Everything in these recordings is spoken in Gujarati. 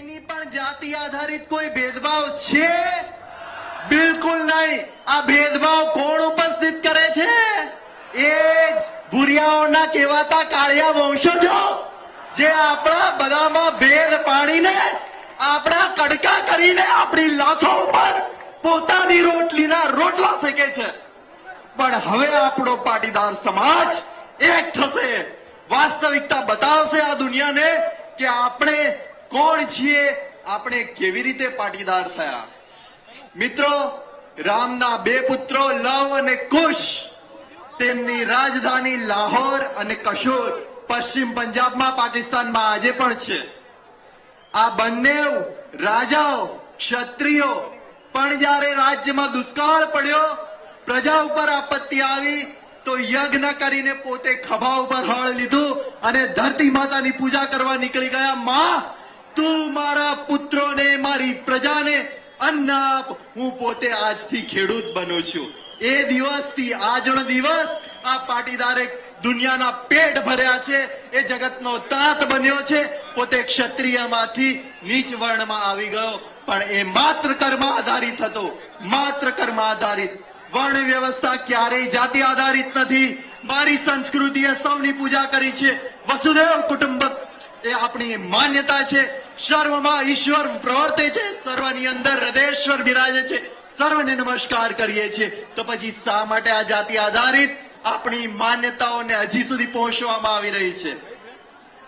કોઈની પણ જાતિ આધારિત કોઈ ભેદભાવ છે? બિલકુલ નહીં. આ ભેદભાવ કોણ ઉપસ્થિત કરે છે? એ જ ભૂરિયાઓના કહેવાતા કાળિયા વંશજો, જે આપણા બધામાં ભેદ પાડીને, આપણા કડકા કરીને આપણી લાશો ઉપર પોતાની રોટલીના રોટલા શેકે છે. પણ હવે આપણો પાટીદાર સમાજ એક થશે, વાસ્તવિકતા બતાવશે આ દુનિયાને કે આપણે કોણ છીએ, આપણે કેવી રીતે પાટીદાર થયા. મિત્રો, રામના બે પુત્રો લવ અને કુશ, તેમની રાજધાની લાહોર અને કસૂર પશ્ચિમ પંજાબમાં, પાકિસ્તાનમાં આજે પણ છે. આ બંને રાજાઓ ક્ષત્રિયો પણ જ્યારે રાજ્યમાં દુષ્કાળ પડ્યો, પ્રજા ઉપર આપત્તિ આવી, તો યજ્ઞ કરીને પોતે ખભા ઉપર હળ લીધું અને ધરતી માતાની પૂજા કરવા નીકળી ગયા. માં, તું મારા પુત્રોને, મારી પ્રજાને અન્ન આપ, હું પોતે આજથી ખેડૂત બનું છું. એ દિવસથી આજનો દિવસ આ પાટીદારે દુનિયાના પેટ ભર્યા છે, એ જગતનો તાત બન્યો છે. પોતે ક્ષત્રિયમાંથી નીચ વર્ણમાં આવી ગયો, પણ એ માત્ર કર્મ આધારિત હતો, માત્ર કર્મ આધારિત. વર્ણ વ્યવસ્થા ક્યારેય જાતિ આધારિત નથી. મારી સંસ્કૃતિએ સૌની પૂજા કરી છે. વસુદેવ કુટુંબક એ આપણી માન્યતા છે. સર્વમાં ઈશ્વર પ્રવર્તે છે, સર્વની અંદર હૃદયેશ્વર બિરાજે છે. સર્વને નમસ્કાર કરીએ છીએ. તો પછી શા માટે આ જાતિ આધારિત આપણી માન્યતાઓને હજી સુધી પહોંચવામાં આવી રહી છે?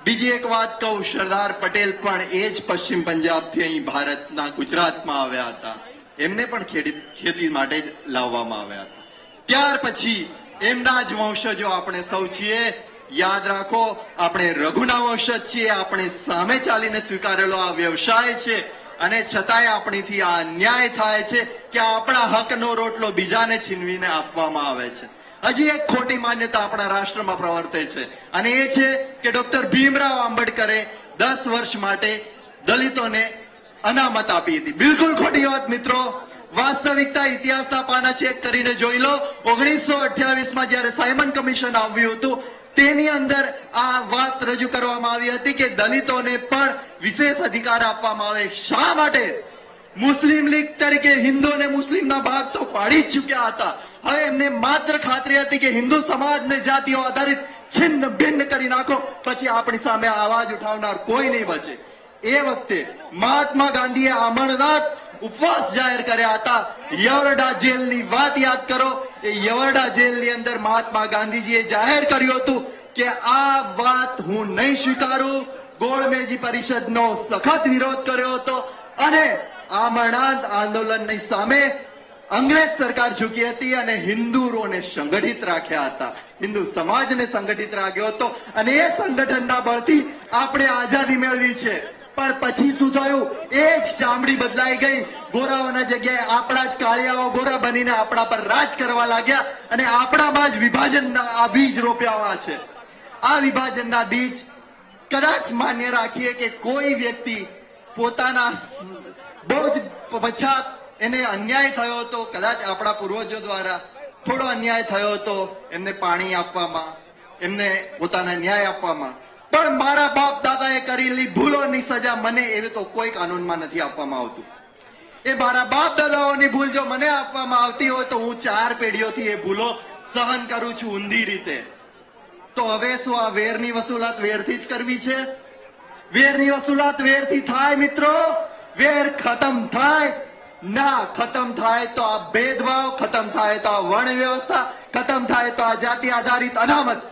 બીજી એક વાત કહું, સરદાર પટેલ પણ એ જ પશ્ચિમ પંજાબથી અહીં ભારતના ગુજરાતમાં આવ્યા હતા. એમને પણ ખેતી માટે જ લાવવામાં આવ્યા હતા. ત્યાર પછી એમના જ વંશજો આપણે સૌ છીએ. યાદ રાખો, આપણે રઘુના વંશજ છીએ. આપણે સામે ચાલીને સ્વીકારેલો આ વ્યવસાય છે, અને છતાંય આપણીથી આ અન્યાય થાય છે કે આપણા હકનો રોટલો બીજાને છીનવીને આપવામાં આવે છે. હજી એક ખોટી માન્યતા આપણા રાષ્ટ્રમાં પ્રવર્તે છે, અને એ છે કે ડોક્ટર ભીમરાવ આંબેડકરે 10 વર્ષ માટે દલિતોને અનામત આપી હતી. બિલકુલ ખોટી વાત મિત્રો. વાસ્તવિકતા ઇતિહાસના પાના ચેક કરીને જોઈ લો. 1928માં જ્યારે સાયમન કમિશન આવ્યું હતું, તેની અંદર આ વાત રજૂ કરવામાં આવી હતી કે દલિતોને પણ વિશેષ અધિકાર આપવામાં આવે. શા માટે? મુસ્લિમ લીગ તરીકે હિન્દુ અને મુસ્લિમના ભાગ તો પાડી જ ચૂક્યા હતા. હવે એમને માત્ર ખાતરી હતી કે હિન્દુ સમાજને જાતિઓ આધારિત છિન્ન ભિન્ન કરી નાખો, પછી આપણી સામે અવાજ ઉઠાવનાર કોઈ નહીં બચે. એ વખતે મહાત્મા ગાંધીએ અમરનાથ ઉપવાસ જાહેર કર્યા હતા. યવરડા જેલની વાત યાદ કરો. એ યવરડા જેલની અંદર મહાત્મા ગાંધીજીએ જાહેર કર્યું હતું કે આ વાત હું નહીં સ્વીકારું. ગોળમેજી પરિષદનો સખત વિરોધ કર્યો હતો, અને અમરનાથ આંદોલનની સામે અંગ્રેજ સરકાર ઝૂકી હતી અને હિન્દુઓને સંગઠિત રાખ્યા હતા, હિન્દુ સમાજને સંગઠિત રાખ્યો હતો, અને એ સંગઠનના બળથી આપણે આઝાદી મેળવી છે. પણ પછી શું થયું? એ જ ચામડી બદલાઈ ગઈ. ગોરાઓના જગ્યાએ આપણા જ કાળિયાઓ ગોરા બનીને આપણા પર રાજ કરવા લાગ્યા, અને આપણામાં જ વિભાજનના આ બીજ રોપ્યા છે. આ વિભાજનના બીજ કદાચ માન્ય રાખીએ કે કોઈ વ્યક્તિ પોતાના બહુ જ પછાત, એને અન્યાય થયો હતો, કદાચ આપણા પૂર્વજો દ્વારા થોડો અન્યાય થયો હતો એમને પાણી આપવામાં, એમને પોતાના ન્યાય આપવામાં, પણ મારા બાપ દાદાએ કરેલી ભૂલોની સજા મને એવી તો કોઈ કાનૂનમાં નથી આપવામાં આવતું. એ મારા બાપ દાદાઓની ભૂલ જો મને આપવામાં આવતી હોય તો હું 4 પેઢીઓથી એ ભૂલો સહન કરું છું ઊંધી રીતે. તો હવે શું આ વેરની વસૂલાત વેરથી જ કરવી છે? વેરની વસૂલાત વેરથી થાય મિત્રો? વેર ખતમ થાય ના? ખતમ થાય તો આ ભેદભાવ, ખતમ થાય તો આ વર્ણ વ્યવસ્થા, ખતમ થાય તો આ જાતિ આધારિત અનામત,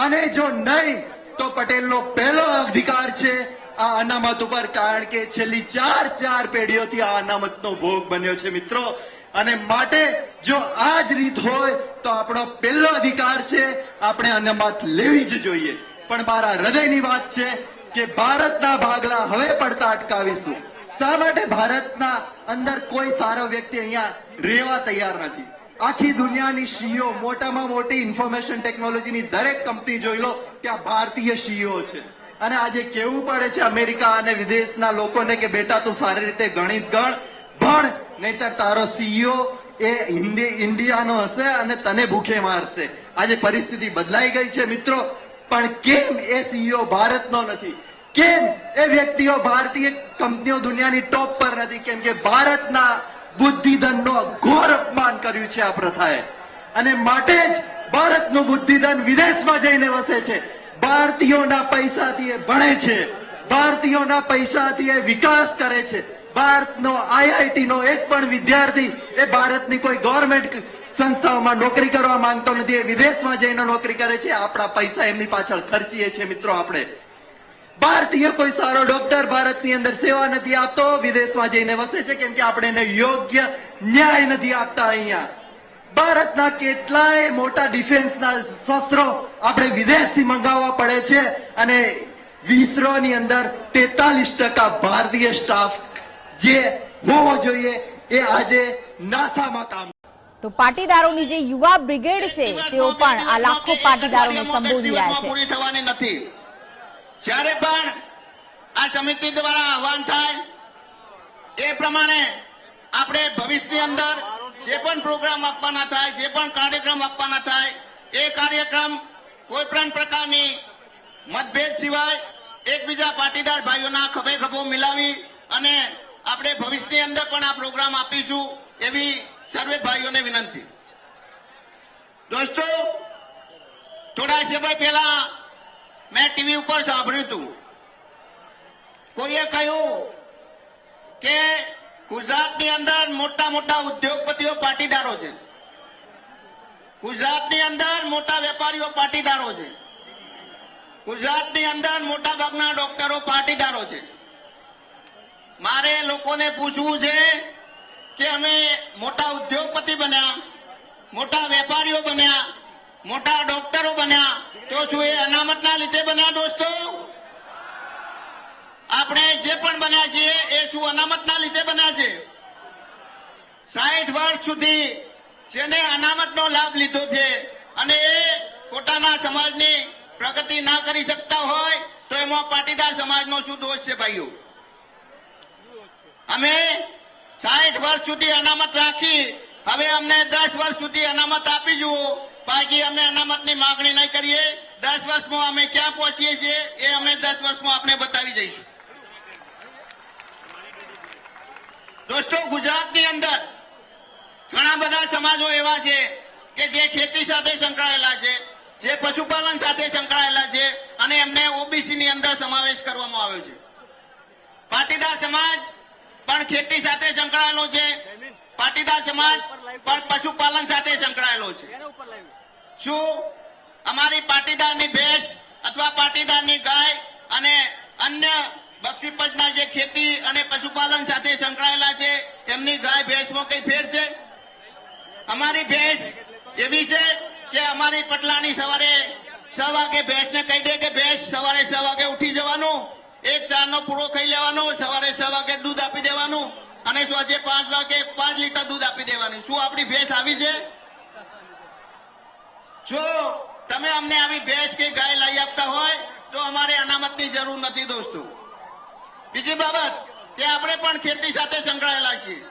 અને જો નહીં તો પટેલનો પહેલો અધિકાર છે આ અનામત ઉપર, કારણ કે છેલ્લી 4 પેઢીઓથી આ અનામતનો ભોગ બન્યો છે મિત્રો. અને માટે જો આ જ રીત હોય તો આપણો પહેલો અધિકાર છે, આપણે અનામત લેવી જ જોઈએ. પણ મારા હૃદયની વાત છે કે ભારતના ભાગલા હવે પડતા અટકાવીશું. શા માટે? ભારતના અંદર કોઈ સારો વ્યક્તિ અહીંયા રહેવા તૈયાર નથી. આખી દુનિયાની સીઈઓ, મોટામાં મોટી ઇન્ફોર્મેશન ટેકનોલોજીની દરેક કંપની જોઈ લો, ત્યાં ભારતીય સીઈઓ છે. અને આજે કેવું પડે છે અમેરિકા અને વિદેશના લોકોને કે બેટા તું સારી રીતે ગણિત ભણ, નહીતર તારો સીઈઓ એ ઇન્ડિયાનો હશે અને તને ભૂખે મારશે. આજે પરિસ્થિતિ બદલાઈ ગઈ છે મિત્રો, પણ કેમ એ સીઈઓ ભારતનો નથી? કેમ એ વ્યક્તિઓ ભારતીય કંપનીઓ દુનિયાની ટોપ પર નથી? કેમ કે ભારતના બુદ્ધિધનનો ઘોર અપમાન કર્યું છે આ પ્રથાએ, અને માટે જ ભારતનું બુદ્ધિધન વિદેશમાં જઈને વસે છે. ભારતીયોના પૈસાથી એ ભણે છે, ભારતીયોના પૈસાથી એ વિકાસ કરે છે. ભારતનો આઈઆઈટી નો એક પણ વિદ્યાર્થી એ ભારતની કોઈ ગવર્મેન્ટ સંસ્થાઓમાં નોકરી કરવા માંગતો નથી, એ વિદેશમાં જઈને નોકરી કરે છે. આપણા પૈસા એમની પાછળ ખર્ચીએ છીએ મિત્રો આપણે. ભારતીય કોઈ સારો ડોક્ટર ભારતની અંદર સેવા નથી આપતો, વિદેશમાં જઈને વસે છે, કેમ કે આપણે એને યોગ્ય ન્યાય નથી આપતા. અહીંયા ભારતના કેટલાય મોટા ડિફેન્સના શસ્ત્રો આપણે વિદેશથી મંગાવવા પડે છે, અને વિશ્વની અંદર 43% ભારતીય સ્ટાફ જે હોવો જોઈએ એ આજે નાસામાં કામ. તો પાટીદારોની જે યુવા બ્રિગેડ છે તેઓ પણ આ લાખો પાટીદારોને સંબોધી રહ્યા છે. પૂરી થવાની નથી. જ્યારે પણ આ સમિતિ દ્વારા આહવાન થાય એ પ્રમાણે આપણે ભવિષ્યની અંદર જે પણ પ્રોગ્રામ આપવાના થાય, જે પણ કાર્યક્રમ આપવાના થાય, એ કાર્યક્રમ કોઈ પણ પ્રકારની મતભેદ સિવાય એકબીજા પાટીદાર ભાઈઓના ખભે ખભો મિલાવી અને આપણે ભવિષ્યની અંદર પણ આ પ્રોગ્રામ આપીશું એવી સર્વે ભાઈઓને વિનંતી. દોસ્તો, થોડા સમય પહેલા મેં ટીવી ઉપર સાંભળ્યું હતું, કોઈએ કહ્યું કે ગુજરાતની અંદર મોટા મોટા ઉદ્યોગપતિઓ પાટીદારો છે, ગુજરાતની અંદર મોટા વેપારીઓ પાટીદારો છે, ગુજરાતની અંદર મોટા ભાગના ડોક્ટરો પાટીદારો છે. મારે લોકોને પૂછવું છે કે અમે મોટા ઉદ્યોગપતિ બન્યા, મોટા વેપારીઓ બન્યા, મોટા ડોક્ટરો બન્યા, તો શું એ અનામતના લીધે બન્યા? દોસ્તો, આપણે જે પણ બન્યા છીએ એ શું અનામતના લીધે બન્યા છે? 60 વર્ષ સુધી જેને અનામતનો લાભ લીધો છે અને એ પોતાના સમાજની પ્રગતિ ના કરી શકતા હોય તો એમાં પાટીદાર સમાજનો શું દોષ છે ભાઈઓ? અમે 60 વર્ષ સુધી અનામત રાખી, હવે અમને 10 વર્ષ સુધી અનામત આપી જુઓ, બાકી અમે અનામતની માંગણી નહીં કરીએ. 10 વર્ષમાં અમે ક્યાં પહોંચીએ છીએ એ અમે 10 વર્ષમાં આપણે બતાવી જઈશું. દોસ્તો, ગુજરાતની અંદર ઘણા બધા સમાજો એવા છે કે જે ખેતી સાથે સંકળાયેલા છે, જે પશુપાલન સાથે સંકળાયેલા છે, અને એમને ઓબીસી ની અંદર સમાવેશ કરવામાં આવ્યો છે. પાટીદાર સમાજ પણ ખેતી સાથે સંકળાયેલો છે, પાટીદાર સમાજ પણ પશુપાલન સાથે સંકળાયેલો છે. શું અમારી પાટીદારની ભેંસ અથવા પાટીદારની ગાય અને અન્ય બક્ષીપજના જે ખેતી અને પશુપાલન સાથે સંકળાયેલા છે એમની ગાય ભેંસમાં કઈ ફેર છે? અમારી ભેંસ એવી છે કે અમારી પટલાની સવારે 6 વાગે ભેંસને કહી દે કે ભેંસ સવારે 6 વાગે ઉઠી જવાનું, એક ચાનો પૂરો ખાઈ લેવાનો, સવારે 6 વાગે દૂધ આપી દેવાનું અને સાંજે 5 વાગે 5 લીટર દૂધ આપી દેવાનું. શું આપણી ભેંસ આવી છે? જો તમે અમને આવી ભેંસ કે ગાય લઈ આપતા હોય તો અમારે અનામતની જરૂર નથી. દોસ્તો, બીજી બાબત કે આપણે પણ ખેતી સાથે સંકળાયેલા છીએ.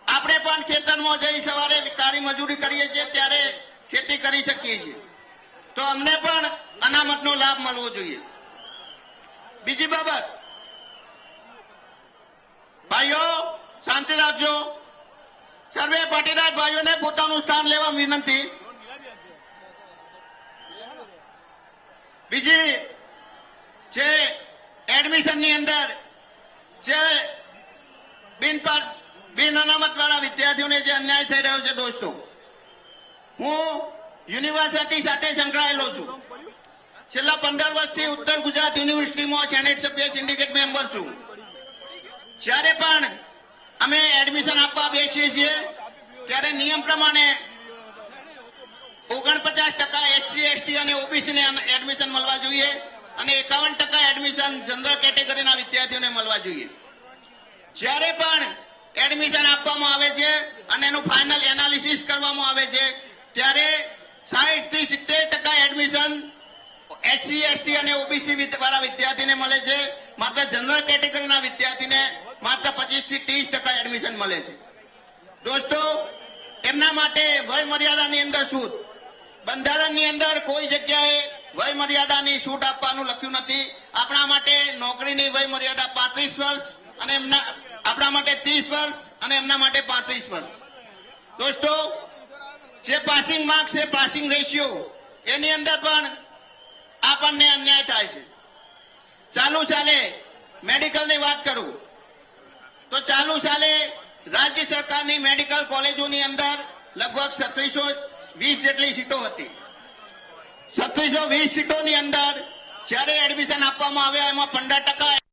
આપણે પણ ખેતરમાં જઈ સવારે કાળી મજૂરી કરીએ છીએ, ત્યારે ખેતી કરી શકીએ છીએ, તો અમને પણ અનામતનો લાભ મળવો જોઈએ. બીજી બાબત, ભાઈઓ શાંતિ રાખજો. સર્વે પાટીદાર ભાઈઓને પોતાનું સ્થાન લેવા વિનંતી. બીજી જે એડમિશનની અંદર જે બિન અનામત વાળા વિદ્યાર્થીઓને જે અન્યાય થઈ રહ્યો છે, દોસ્તો, હું યુનિવર્સિટી સાથે સંકળાયેલો છું. છેલ્લા 15 વર્ષથી ઉત્તર ગુજરાત યુનિવર્સિટીમાં સેનેટ સભ્ય સિન્ડિકેટ મેમ્બર છું. જ્યારે પણ અમે એડમિશન આપવા બેસીએ છીએ ત્યારે નિયમ પ્રમાણે 49% એસસી એસટી અને ઓબીસી ને એડમિશન મળવા જોઈએ અને 51% એડમિશન જનરલ કેટેગરીના વિદ્યાર્થીઓને મળવા જોઈએ. જ્યારે પણ એડમિશન આપવામાં આવે છે અને એનું ફાઇનલ એનાલિસિસ કરવામાં આવે છે ત્યારે 60 થી 70% એડમિશન એસસી એસટી અને ઓબીસી વાળા વિદ્યાર્થીને મળે છે. માત્ર જનરલ કેટેગરીના વિદ્યાર્થીને માત્ર 25 થી 30% એડમિશન મળે છે. દોસ્તો, એમના માટે વય મર્યાદાની અંદર શું બંધારણની અંદર કોઈ જગ્યાએ વય મર્યાદાની છૂટ આપવાનું લખ્યું નથી. આપણા માટે નોકરીની વય મર્યાદા 35 વર્ષ અને આપણા માટે 30 વર્ષ અને એમના માટે 35 વર્ષ. દોસ્તો, જે પાસિંગ માર્ક્સ છે, પાસિંગ રેશિયો, એની અંદર પણ આપણને અન્યાય થાય છે. ચાલુ સાલે મેડિકલની વાત કરું તો ચાલુ સાલે રાજ્ય સરકારની મેડિકલ કોલેજોની અંદર લગભગ 3620 જેટલી સીટો હતી. 3620 સીટોની અંદર જ્યારે એડમિશન આપવામાં આવ્યા એમાં 15%